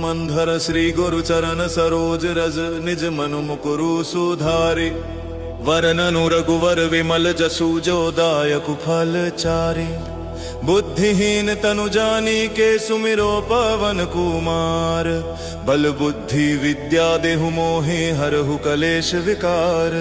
मंधर श्री गुरु चरण सरोज रज निज मनु मुकुरु सुधारे। वरननु रघुवर विमल जसु जो दायक फल चारे। बुद्धिहीन तनु जानिके सुमिरो पवन कुमार। बल बुद्धि विद्या देहु मोहि हरहु कलेश विकार।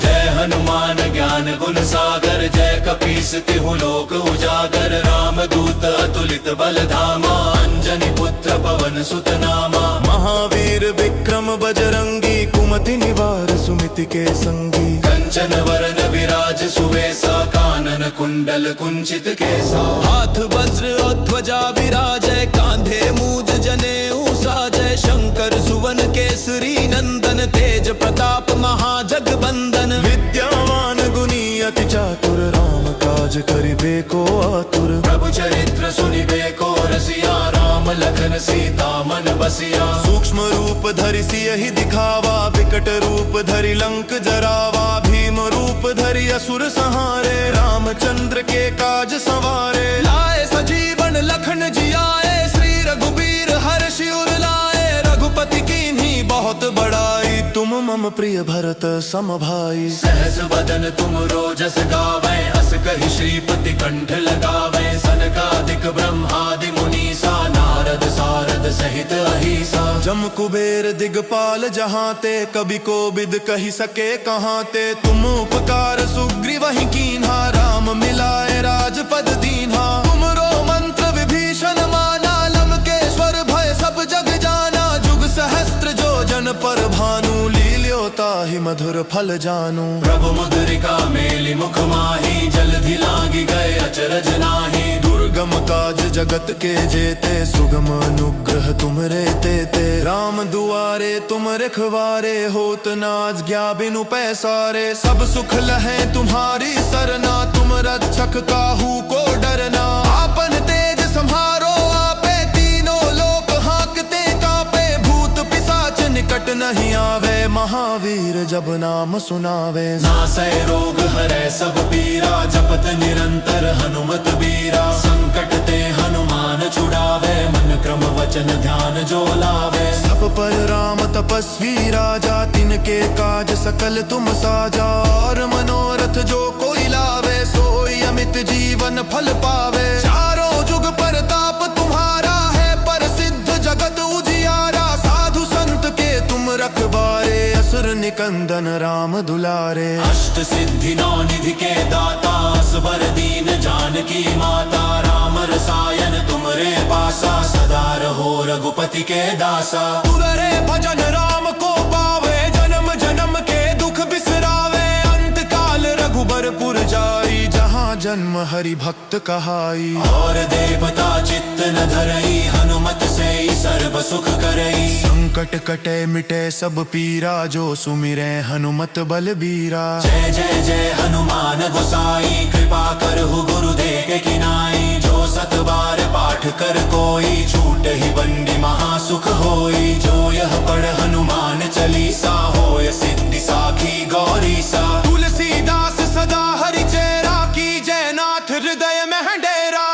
जय हनुमान ज्ञान गुण सागर जय कपीस तिहु लोक उजागर। राम दूत अतुलित बल धामा अंजनी पुत्र पवन सुत नामा। महावीर विक्रम बजरंगी कुमति निवार सुमिति के संगी। कंचन वरन विराज सुवेसा कानन कुंडल कुंचित केसा। हाथ वज्र और ध्वजा विराजय कांधे मूज जनेऊ साजय। शंकर सुवन केसरी नंदन तेज प्रताप महाजगबंदन। विद्यावान गुणी अति चातुर राम काज करिबे को आतुर। प्रभु चरित्र सुनिबे को रसिया राम लखन सीता मन बसिया। सूक्ष्म रूप धरि सियहि दिखावा विकट रूप धरि लंक जरावा। भीम रूप धरि असुर संहारे रामचंद्र के काज संवारे। लाए सजीवन लखन जियाए श्री रघुबीर हर्षि उर लाए। रघुपति कीन्ही बहुत बड़ाई तुम मम प्रिय भरत सम भाई। सहस बदन तुम रोजस गावे अस कहि श्रीपति कंठ लगावे। सनकादिक ब्रह्मादि मुनीसा नारद सारद सहित अहिसा। जम कुबेर दिगपाल जहांते कभी को बिद कही सके कहांते। तुम उपकार सुग्रीवहि कीन्हा राम मिलाए राजपद दीन्हा। तुमरो मंत्र विभीषण माना लंकेश्वर भय सब जग जाना। जुग सहस्त्र जो जन पर भानु लील्यो ताहि मधुर फल जानू। प्रभु मुद्रिका मेलि मुख माहि जलधि लागी गए अचरज नाही। दुर्गम काज जगत के जेते सुगम अनुग्रह तुमरे तेते। राम दुआरे तुम रखवारे होत न आज्ञा बिनु पैसारे। सब सुख लहे तुम्हारी सरना तुम रक्षक काहू को डरना। आपन तेज सम्हारो आपे तीनों लोक हांकते कांपे। भूत पिशाच निकट नहीं आवे महावीर जब नाम सुनावे। नासै रोग हरै सब पीरा जपत निरंतर हनुमत बीरा। संकट ते हनुमान छुड़ावे मन क्रम वचन ध्यान जो लावे। सब पर राम तपस्वी राजा तिनके काज सकल तुम साजा। और मनोरथ जो कोई लावे सोई अमित जीवन फल पावे। चारों जुग परताप तुम्हारा है प्रसिद्ध जगत उजियारा। साधु संत के तुम रखवारे असुर निकंदन राम दुलारे। अष्ट सिद्धि नौ निधि के दाता असबर दीन जानकी माता। राम रसायन तुमरे पासा सदा रहो रघुपति के दासा। तुररे भजन राम को पावे जन्म जन्म के दुख बिसरावे। अंत काल रघुबरपुर जाई जहाँ जन्म हरि भक्त कहाई। और देवता चित्त न धरई हनुमत से सर्व सुख करई। संकट कटे मिटे सब पीरा जो सुमिरे हनुमत बलबीरा। जय जय जय हनुमान गोसाई कृपा करहु गुरुदेव के किनाई। जो सत बार पाठ कर कोई छूट ही बंदी महासुख होई। जो यह पढ़ हनुमान चालीसा होय सिद्धि साखी गौरीसा। तुलसीदास सदा हरि चेरा की जय नाथ हृदय में डेरा।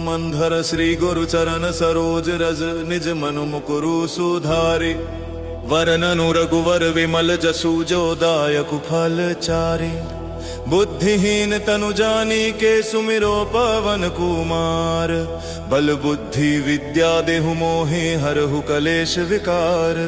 मंधर श्री गुरु चरण सरोज रज निज मनु मुकुरु सुधारे। वरननु रघुवर विमल जसु जो दायक फल चारे। बुद्धिहीन तनु जानिके सुमिरो पवन कुमार। बल बुद्धि विद्या देहु मोहि हरहु कलेश विकार।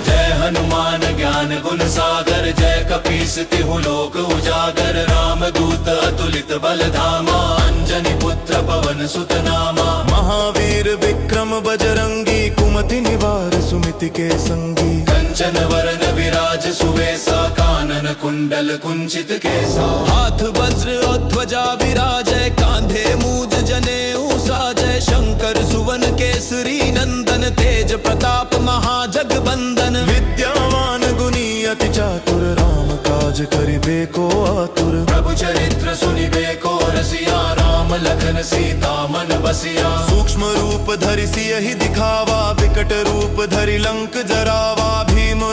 जय हनुमान ज्ञान गुण सागर जय कपीस तिहु लोक उजागर। राम दूत अतुलित बल धामा अंजनी पुत्र पवन सुत नामा। महावीर विक्रम बजरंगी कुमति निवार सुमिति के संगी। कंचन वरन विराज सुवेसा कानन कुंडल कुंचित केसा। हाथ वज्र और ध्वजा विराजय कांधे मूज जनेऊ साजय। शंकर सुवन केसरी नंदन तेज प्रताप महाजगबंदन। विद्यावान गुणी अति चातुर राम काज करिबे को आतुर। प्रभु चरित्र सुनिबे को रसिया राम लखन सीता मन बसिया। सूक्ष्म रूप धरि सियहि दिखावा विकट रूप धरि लंक जरावा। भीम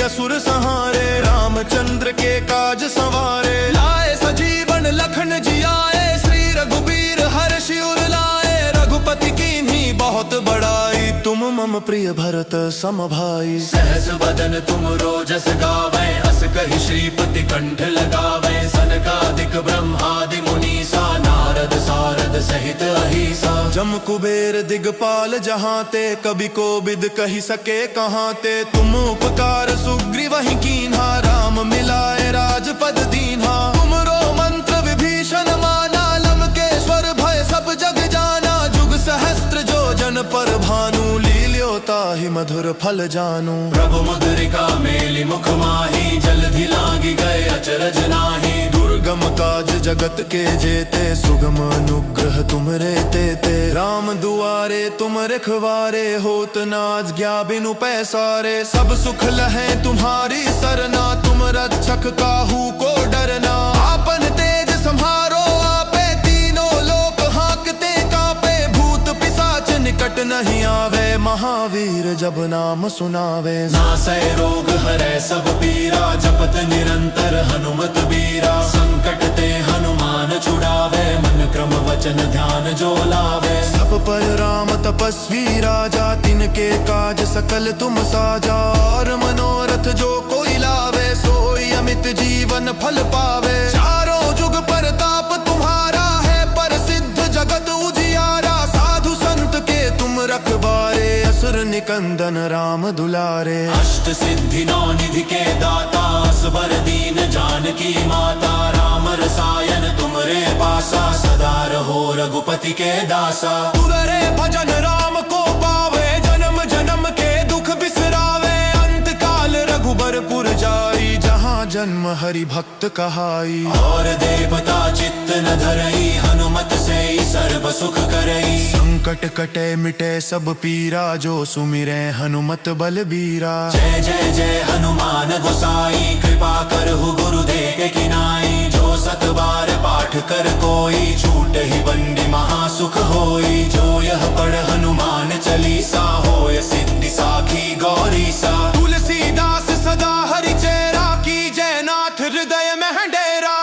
असुर संहारे, रामचंद्र के काज संवारे। लाए सजीवन लखन जी आए, श्री रघुबीर हर्षि उर लाए। रघुपति कीन्ही बहुत बड़ाई, तुम मम प्रिय भरत सम भाई। सहस बदन तुम रोजस गावै, अस कहि श्रीपति कंठ लगावै। सनकादिक ब्रह्मादि मुनीसा, नारद सारद सहित अहिसा। जम कुबेर दिगपाल जहाँ ते, कभी को बिद कही सके कहाँ ते। तुम उपकार सुग्रीव ही कीन्हा, राम मिलाए राजपद दीन्हा। तुमरो मंत्र विभीषण माना, लंकेश्वर भय सब जग जाना। जुग सहस्त्र जो जन पर भानु, लील्योता ही मधुर फल जानू। प्रभु मुद्रिका मेलि मुख माही, जलधि लागी गए अचरज नाही। दुर्गम काज जगत के जेते, सुगम अनुग्रह तुमरे तेते। राम दुआरे तुम रखवारे, होत न आज्ञा बिनु पैसारे। सब सुख लहे तुम्हारी सरना, तुम रक्षक काहू को डरना। आपन तेज संहारो आपे, तीनों लोक हाँकते कापे। भूत पिशाच निकट नहीं आवे, महावीर जब नाम सुनावे। नासै रोग हरै सब पीरा, जपत निरंतर हनुमत बीरा। संकट ते हनुमान छुड़ावे, मन क्रम वचन ध्यान जो लावे। सब पर राम तपस्वी राजा, तिनके काज सकल तुम साजा। और मनोरथ जो कोई लावे, सोई अमित जीवन फल पावे। चारों जुग परताप तुम्हारा है, प्रसिद्ध जगत उजियारा। साधु संत के तुम रखवारे, असुर निकंदन राम दुलारे। अष्ट सिद्धि नौ निधि के दाता, असबर दीन जानकी माता। राम रसायन तुमरे पासा, सदा रहो रघुपति के दासा। तुररे भजन राम को पावे, जन्म जन्म के दुख बिसरावे। अंत काल रघुबरपुर जाई, जहाँ जन्म हरि भक्त कहाई। और देवता चित्त न धरई, हनुमत से सर्व सुख करई। संकट कटे मिटे सब पीरा, जो सुमिरे हनुमत बलबीरा। जय जय जय हनुमान गोसाई, कृपा करहु गुरुदेव के किनाई। जो सत बार पाठ कर कोई, छूट ही बंदी महासुख होई। जो यह पढ़ हनुमान चालीसा, होय सिद्धि साखी गौरी सा। तुलसीदास सदा हरि चेरा, की जय नाथ हृदय में डेरा।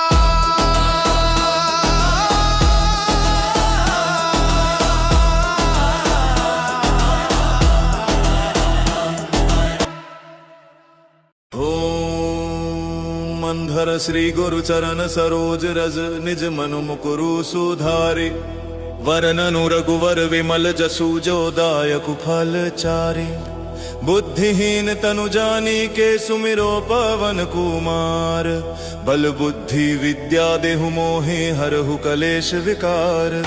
मंधर श्री गुरु चरण सरोज रज, निज मनु मुकुरु सुधारे। वरननु रघुवर विमल जसु, जो दायक फल चारे। बुद्धिहीन तनु जानिके, सुमिरो पवन कुमार। बल बुद्धि विद्या देहु मोहि, हरहु कलेश विकार।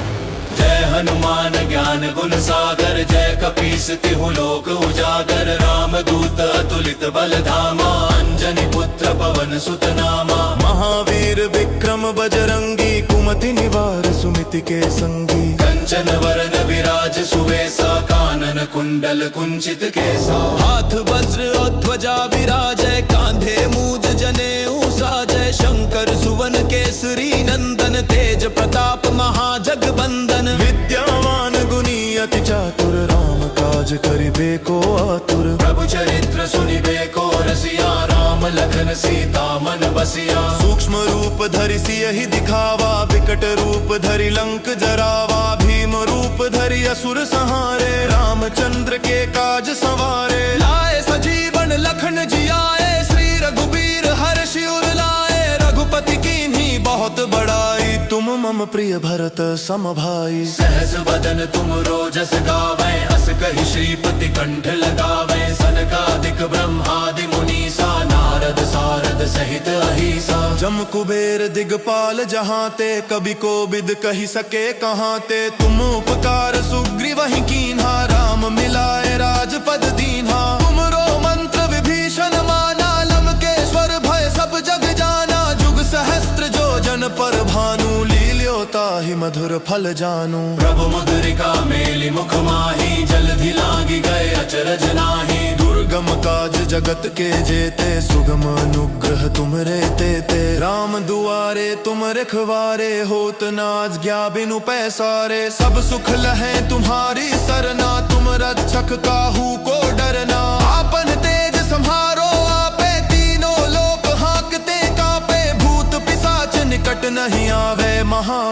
जय हनुमान ज्ञान गुण सागर, जय कपीस तिहु लोक उजागर। राम दूत अतुलित बल धामा, अंजनी पुत्र पवन सुत नामा। महावीर विक्रम बजरंगी, कुमति निवार सुमिति के संगी। कंचन वरन विराज सुवेसा, कानन कुंडल कुंचित केसा। हाथ वज्र और ध्वजा विराजय, कांधे मूज जनेऊ साजय। शंकर सुवन केसरी नंदन, तेज प्रताप महाजगबंदन। विद्यावान गुणी अति चातुर, राम काज करिबे को आतुर। प्रभु चरित्र सुनिबे को रसिया, राम लखन सीता मन बसिया। सूक्ष्म रूप धरि सियहि दिखावा, विकट रूप धरि लंक जरावा। भीम रूप धरि असुर संहारे, रामचंद्र के काज संवारे। लाए सजीवन लखन जी आए, श्री रघुबीर हर्षि उर लाए। रघुपति कीन्ही बहुत बड़ाई, तुम मम प्रिय भरत सम भाई। सहस बदन तुम रोजस गावै, अस कहि श्रीपति कंठ लगावै। सनकादिक ब्रह्मादि मुनीसा, नारद सारद सहित अहिसा। जम कुबेर दिगपाल जहाँ ते, कभी को बिद कही सके कहाँ ते। तुम उपकार सुग्रीव ही कीन्हा, राम मिलाए राजपद दीन्हा। तुमरो मंत्र विभीषण माना, लंकेश्वर भय सब जग जाना। जुग सहस्त्र जो जन पर भानु, लील्योता ही मधुर फल जानू। प्रभु मुद्रिका मेलि मुख माही, जलधि लागी गए अचरज नाही। दुर्गम काज जगत के जेते, सुगम अनुग्रह तुमरे तेते। राम दुआरे तुम रखवारे, होत न आज्ञा बिनु पैसारे। सब सुख लहे तुम्हारी सरना, तुम रक्षक काहू को डरना। आपन तेज संहारो आपे,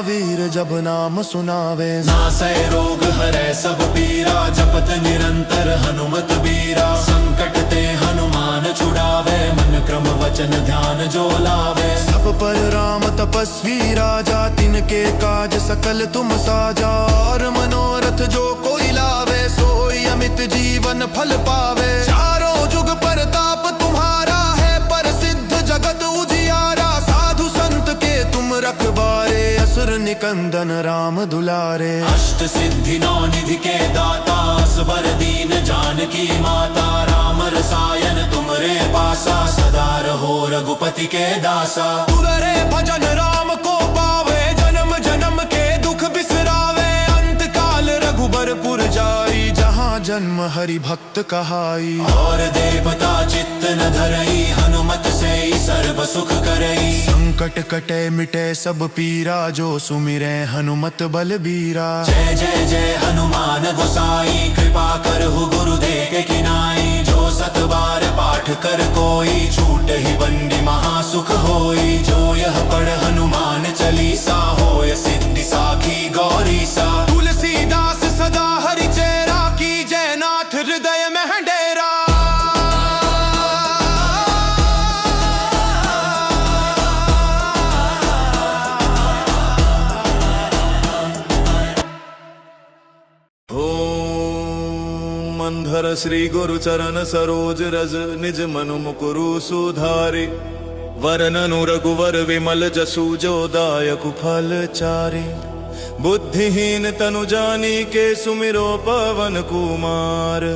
महावीर जब नाम सुनावे। नासै रोग हरै सब पीरा, जपत निरंतर हनुमत बीरा। संकट ते हनुमान छुड़ावे, मन क्रम वचन ध्यान जो लावे। सब पर राम तपस्वी राजा, तिनके काज सकल तुम साजा। और मनोरथ जो कोई लावे, सोई अमित जीवन फल पावे। चारों जुग परताप तुम्हारा है, प्रसिद्ध जगत उजियारा। साधु संत के तुम रखबारे, असुर निकंदन राम दुलारे। अष्ट सिद्धि नौ निधि के दाता, असबर दीन जानकी माता। राम रसायन तुमरे पासा, सदा रहो रघुपति के दासा। तुररे भजन राम को पावे, जन्म जन्म के दुख बिसरावे। अंत काल रघुबरपुर जाई, जहाँ जन्म हरि भक्त कहाई। और देवता चित्त न धरई, हनुमत से ही सर्व सुख करई। संकट कटे मिटे सब पीरा, जो सुमिरे हनुमत बलबीरा। जय जय जय हनुमान गोसाई, कृपा करहु गुरुदेव के किनाई। जो सत बार पाठ कर कोई, छूट ही बंदी महासुख होई। जो यह पढ़ हनुमान चालीसा, होय सिद्धि साखी गौरी सा। तुलसीदास सदा हरि चेरा, की जय नाथ हृदय में डेरा। मंधर श्री गुरु चरण सरोज रज, निज मनु मुकुरु सुधारि। वरननु रघुवर विमल जसु, जो दायक फल चारि। बुद्धिहीन तनु जानी के, सुमिरो पवन कुमार।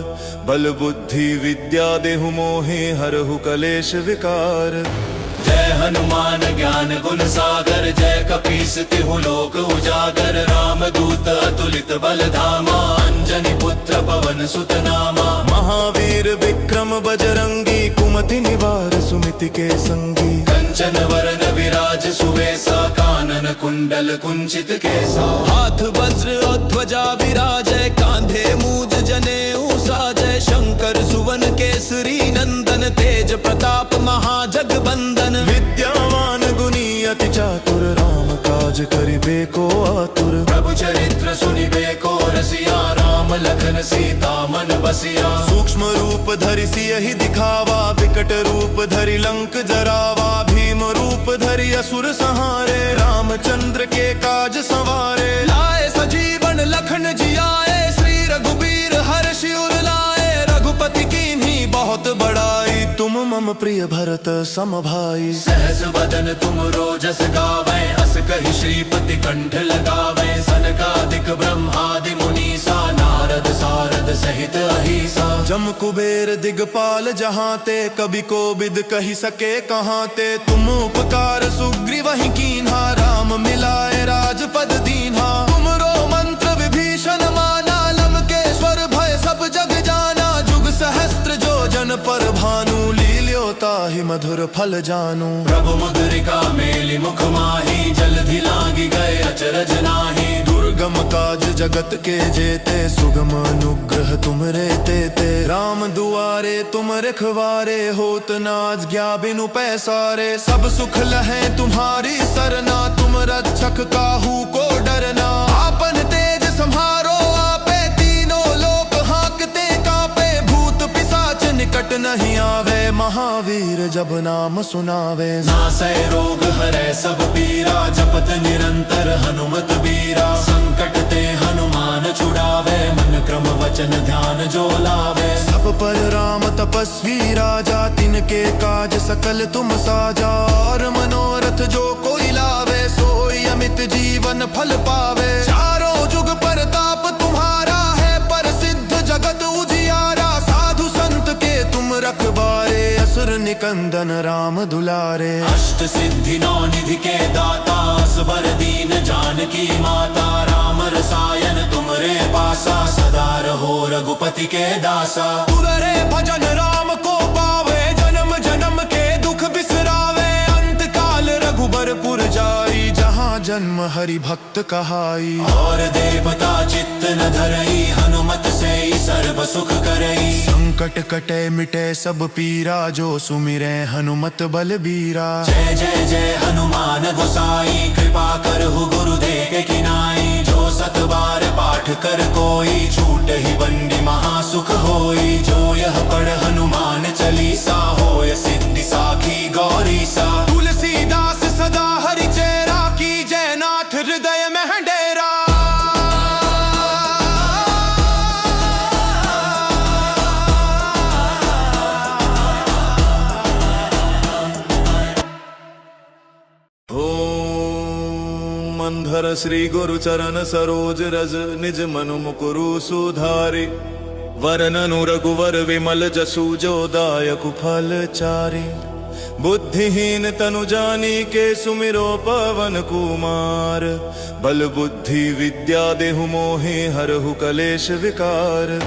बल बुद्धि विद्या देहु मोहि, हरहु कलेश विकार। जय हनुमान ज्ञान गुण सागर, जय कपीस तिहु लोक उजागर। राम दूत अतुलित बल धामा, अंजनी पुत्र पवन सुत नामा। महावीर विक्रम बजरंगी, कुमति निवार सुमिति के संगी। कंचन वरन विराज सुवेसा, कानन कुंडल कुंचित केसा। हाथ वज्र और ध्वजा विराजय, कांधे मूज जनेऊ साजय। शंकर सुवन केसरी नंदन, तेज प्रताप महाजगबंदन। विद्यावान गुणी अति चातुर, राम काज करिबे को आतुर। प्रभु चरित्र सुनिबे को रसिया, राम लखन सीता मन बसिया। सूक्ष्म रूप धरि सियहि दिखावा, विकट रूप धरि लंक जरावा। भीम रूप धरि असुर संहारे, रामचंद्र के काज संवारे। लाए सजीवन लखन जियाए, श्री रघुबीर हर्षि उर लाए। रघुपति कीन्ही बहुत बड़ाई, तुम मम प्रिय भरत सम भाई। सहस बदन तुम रोजस गावै, अस कहि श्रीपति कंठ लगावै। सनकादिक ब्रह्मादि मुनीसा, नारद सारद सहित अहिसा। जम कुबेर दिगपाल जहांते, कभी को बिद कही सके कहांते। तुम उपकार सुग्रीवहि कीन्हा, राम मिलाए राजपद दीन्हा। तुमरो मंत्र विभीषण माना, लंकेश्वर भय सब जग जाना। जुग सहस्त्र जो जन पर भानु, ताहि मधुर फल जानू। प्रभु मुद्रिका मेलि मुख माही, जलधि लागी गए अचरज नाही। दुर्गम काज जगत के जेते, सुगम अनुग्रह तुमरे तेते। राम दुआरे तुम रखवारे, होत न आज्ञा बिनु पैसारे। सब सुख लहै तुम्हारी सरना, तुम रक्षक काहू को डरना। आपन तेज सम्हारो आपे, तीनों लोक हाँकते कांपे। भूत पिशाच निकट नहीं आवे, महावीर जब नाम सुनावे। नासै रोग हरै सब पीरा, जपत निरंतर हनुमत बीरा। संकट ते हनुमान छुड़ावे, मन क्रम वचन ध्यान जो लावे। सब पर राम तपस्वी राजा, तिनके काज सकल तुम साजा। और मनोरथ जो कोई लावे, सोई अमित जीवन फल पावे। चारों जुग परताप तुम्हारा है, प्रसिद्ध जगत उजियारा। साधु संत के तुम रखबारे, असुर निकंदन राम दुलारे। अष्ट सिद्धि नौ निधि के दाता, असबर दीन जानकी माता। राम रसायन तुमरे पासा, सदा रहो रघुपति के दासा। तुररे भजन राम को पावे, जन्म जन्म के दुख बिसरावे। अंत काल रघुबरपुर जाई, जहाँ जन्म हरि भक्त कहाई। और देवता चित्त न धरई, हनुमत से ही सर्व सुख करई। संकट कटे मिटे सब पीरा, जो सुमिरे हनुमत बलबीरा। जय जय जय हनुमान गोसाई, कृपा करहु गुरुदेव के किनाई। जो सत बार पाठ कर कोई, छूट ही बंदी महासुख होई। जो यह पढ़ हनुमान चालीसा, होय सिद्धि साखी गौरी सा। तुलसीदास सदा हरि चेरा, की जय नाथ हृदय में डेरा। मंधर श्री गुरु चरण सरोज रज, निज मनु मुकुरु सुधारि। वरननु रघुवर विमल जसु, जो दायक फल चारि। बुद्धिहीन तनु जानिके, सुमिरो पवन कुमार। बल बुद्धि विद्या देहु मोहि, हरहु कलेश विकार।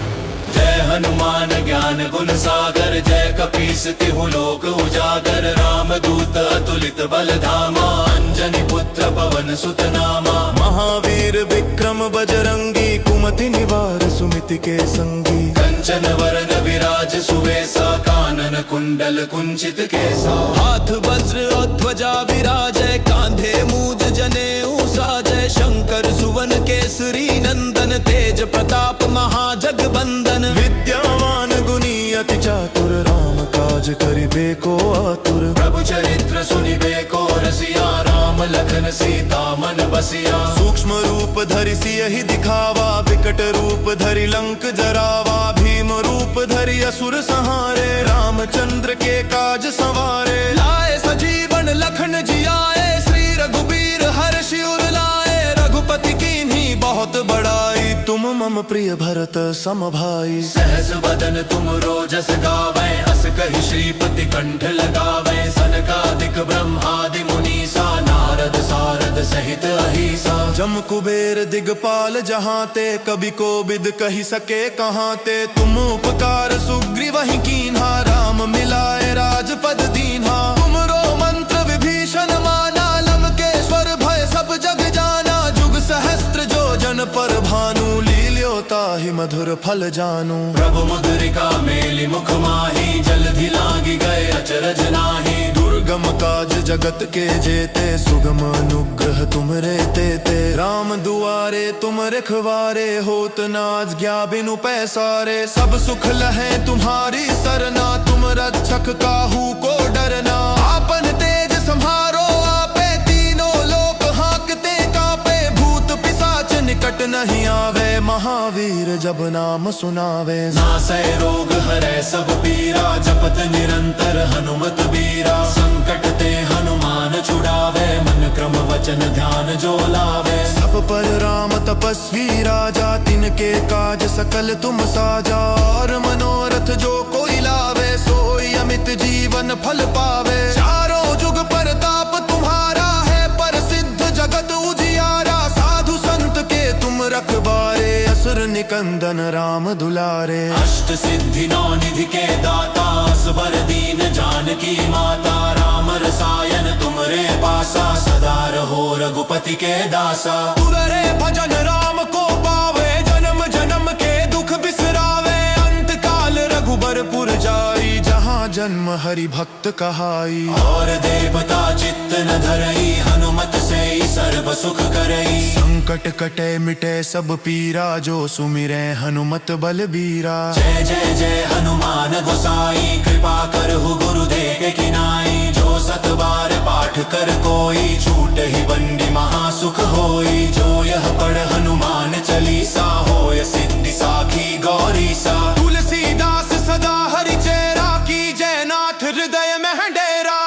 जय हनुमान ज्ञान गुण सागर, जय कपीस तिहु लोक उजागर। राम दूत अतुलित बल धामा, अंजनी पुत्र पवन सुत नामा। महावीर विक्रम बजरंगी, कुमति निवार सुमिति के संगी। कंचन वरन विराज सुवेसा, कानन कुंडल कुंचित केसा। हाथ वज्र और ध्वजा विराजय, कांधे मूज जनेऊ साजय। शंकर सुवन केसरी नंदन, तेज प्रताप महाजगबंदन। विद्यावान गुणी अति चातुर, राम काज करिबे को आतुर। प्रभु चरित्र सुनिबे को रसिया, राम लखन सीता मन बसिया। सूक्ष्म रूप धरि सियहि दिखावा, विकट रूप धरि लंक जरावा। भीम रूप धरि असुर संहारे, रामचंद्र के काज संवारे। लाए सजीवन लखन जियाए, श्री रघुबीर हर्षि उर लाए। रघुपति कीन्ही बहुत बड़ाई, तुम मम प्रिय भरत सम भाई। सहस बदन तुम रोजस गावै, अस कहि श्रीपति कंठ लगावै। सनकादिक ब्रह्मादि मुनीसा, नारद सारद सहित अहिसा। जम कुबेर दिगपाल जहांते, कभी कोबिद कहि सके कहांते। तुम उपकार सुग्रीव ही कीन्हा, राम मिलाए राजपद दीन्हा। तुमरो मंत्र विभीषण माना, लंकेश्वर भय सब जग जाना। जुग सहस्त्र जो जन पर भानु, लील्यो ताहि मधुर फल जानू। प्रभु मुद्रिका मेलि मुख माहि, जलधि लागी गए अचरज नाहि। दुर्गम काज जगत के जेते, सुगम अनुग्रह तुमरे तेते। राम दुआरे तुम रखवारे, होत न आज्ञा बिनु पैसारे। सब सुख लहे तुम्हारी सरना, तुम रक्षक काहू को डरना। आपन तेज सम्हारो आपे, तीनों लोक हांकते कांपे। भूत पिशाच निकट नहीं आवे, महावीर जब नाम सुनावे। नासै रोग हरै सब पीरा, जपत निरंतर हनुमत बीरा। संकट ते हनुमान छुड़ावे, मन क्रम वचन ध्यान जो लावे। सब पर राम तपस्वी राजा, तिनके काज सकल तुम साजा। और मनोरथ जो कोई लावे, सोई अमित जीवन फल पावे। चारों जुग परताप तुम्हारा है, प्रसिद्ध जगत उजियारा। साधु संत के तुम रखवारे, असुर निकंदन राम दुलारे। अष्ट सिद्धि नौ निधि के दाता, असबर दीन जानकी माता। राम रसायन तुमरे पासा, सदा रहो रघुपति के दासा। तुररे भजन राम को पावे, जन्म जन्म के दुख बिसरावे। अंत काल रघुबर पुर जाई, जहाँ जन्म हरि भक्त कहाई। और देवता चित्त न धरई, हनुमत से ही सर्व सुख करई। संकट कटे मिटे सब पीरा, जो सुमिरे हनुमत बलबीरा। जय जय जय हनुमान गोसाई, कृपा करहु गुरुदेव के किनाई। जो सत बार पाठ कर कोई, छूट ही बंदी महासुख होई। जो यह पढ़ हनुमान चालीसा, होय सिद्धि साखी गौरी सा। तुलसीदास सदा हरि चेरा, की जय नाथ हृदय में डेरा।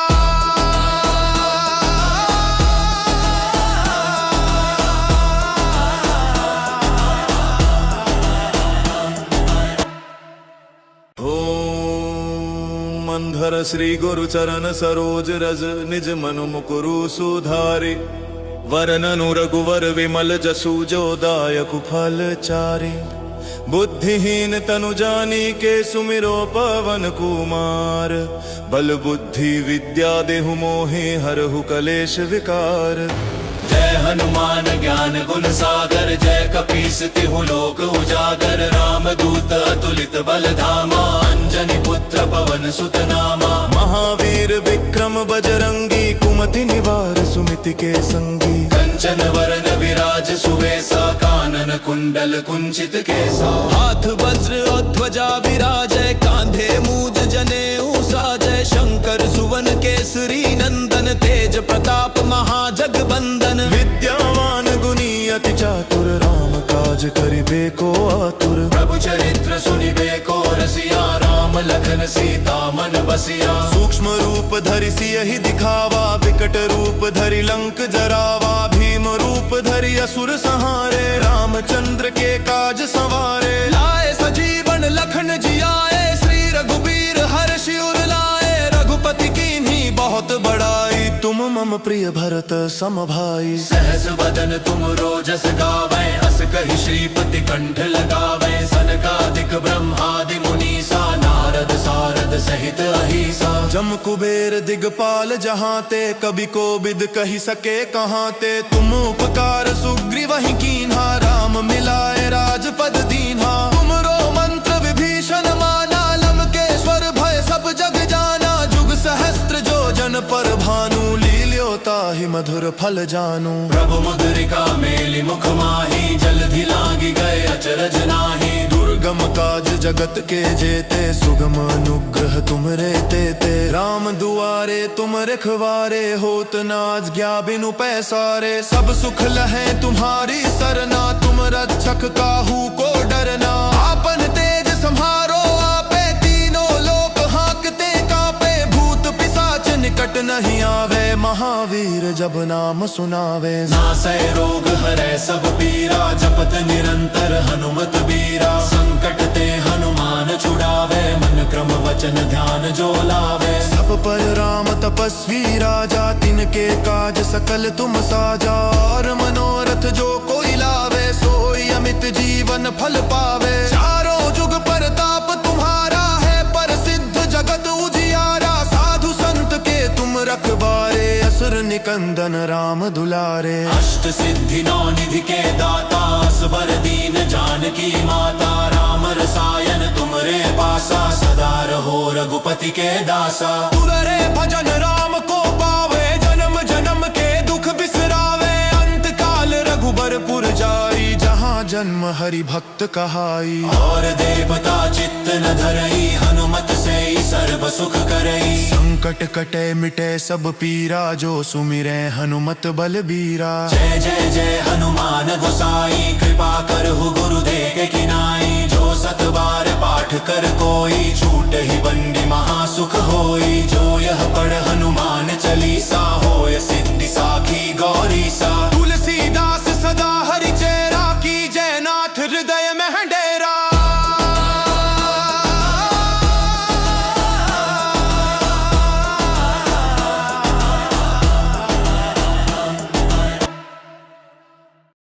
मंधर श्री गुरु चरण सरोज रज, निज मनु मुकुरु सुधारि। वरननु रघुवर विमल जसु, जो दायक फल चारि। बुद्धिहीन तनु जानिके, सुमिरो पवन कुमार। बल बुद्धि विद्या देहु मोहि, हरहु कलेश विकार। जय हनुमान ज्ञान गुण सागर, जय कपीस तिहु लोक उजागर। राम दूत अतुलित बल धामा, अंजनी पुत्र पवन सुत नामा। महावीर विक्रम बजरंगी, कुमति निवार सुमिति के संगी। कंचन वरन विराज सुवेसा, कानन कुंडल कुंचित केसा। हाथ वज्र और ध्वजा विराजय, कांधे मूज जनेऊ साजय। शंकर सुवन केसरी नंदन, तेज प्रताप महाजगबंदन। विद्यावान गुणी अति चातुर, राम काज करिबे को आतुर। प्रभु चरित्र सुनिबे को रसिया, राम लखन सीता मन बसिया। सूक्ष्म रूप धरि सियहि दिखावा, विकट रूप धरि लंक जरावा। भीम रूप धरि असुर संहारे, रामचंद्र के काज संवारे। लाए सजीवन लखन जियाए, श्री रघुबीर हर्षि उर लाए। रघुपति कीन्ही बहुत बड़ाई, तुम मम प्रिय भरत सम भाई। सहस बदन तुम रोजस गावै, अस कहि श्रीपति कंठ लगावै। सनकादिक ब्रह्मादि मुनीसा, नारद सारद सहित अहिसा। जम कुबेर दिगपाल जहांते, कभी को बिद कही सके कहांते। तुम उपकार सुग्रीव ही कीन्हा, राम मिलाए राजपद दीन्हा। तुमरो मंत्र विभीषण माना, लंकेश्वर भय सब जग जाना। जुग सहस्त्र जो जन पर भानु, ताहि मधुर फल जानू। प्रभु मुद्रिका मेलि मुख माहि, जलधि लागी गए अचरज नाही। दुर्गम काज जगत के जेते, सुगम अनुग्रह तुमरे तेते। राम दुआरे तुम रखवारे, होत न आज्ञा बिनु पैसारे। सब सुख लहे तुम्हारी सरना, तुम रक्षक काहू को डरना। आपन तेज सम्हारो आपे, तीनों लोक हाँकते कापे। भूत पिशाच निकट नहीं आवे, महावीर जब नाम सुनावे। नासै रोग हरै सब पीरा, जपत निरंतर हनुमत बीरा। संकट ते हनुमान छुड़ावे, मन क्रम वचन ध्यान जो लावे। सब पर राम तपस्वी राजा, तिनके काज सकल तुम साजा। और मनोरथ जो कोई लावे, सोई अमित जीवन फल पावे। चारों जुग परताप तुम्हारा है, प्रसिद्ध जगत उजियारा। साधु संत के तुम रखवारे, असुर निकंदन राम दुलारे। अष्ट सिद्धि नौ निधि के दाता, असबर दीन जानकी माता। राम रसायन तुमरे पासा, सदा रहो रघुपति के दासा। तुररे भजन राम को पावे, जन्म जन्म के दुख बिसरावे। अंत काल रघुबरपुर जाई, जहाँ जन्म हरि भक्त कहाई। और देवता चित्त न धरई, हनुमत से सर्व सुख करई। संकट कटे मिटे सब पीरा, जो सुमिरै हनुमत बलबीरा। जय जय जय हनुमान गोसाई, कृपा करहु गुरुदेव के किनाई। जो सत बार पाठ कर कोई, छूट ही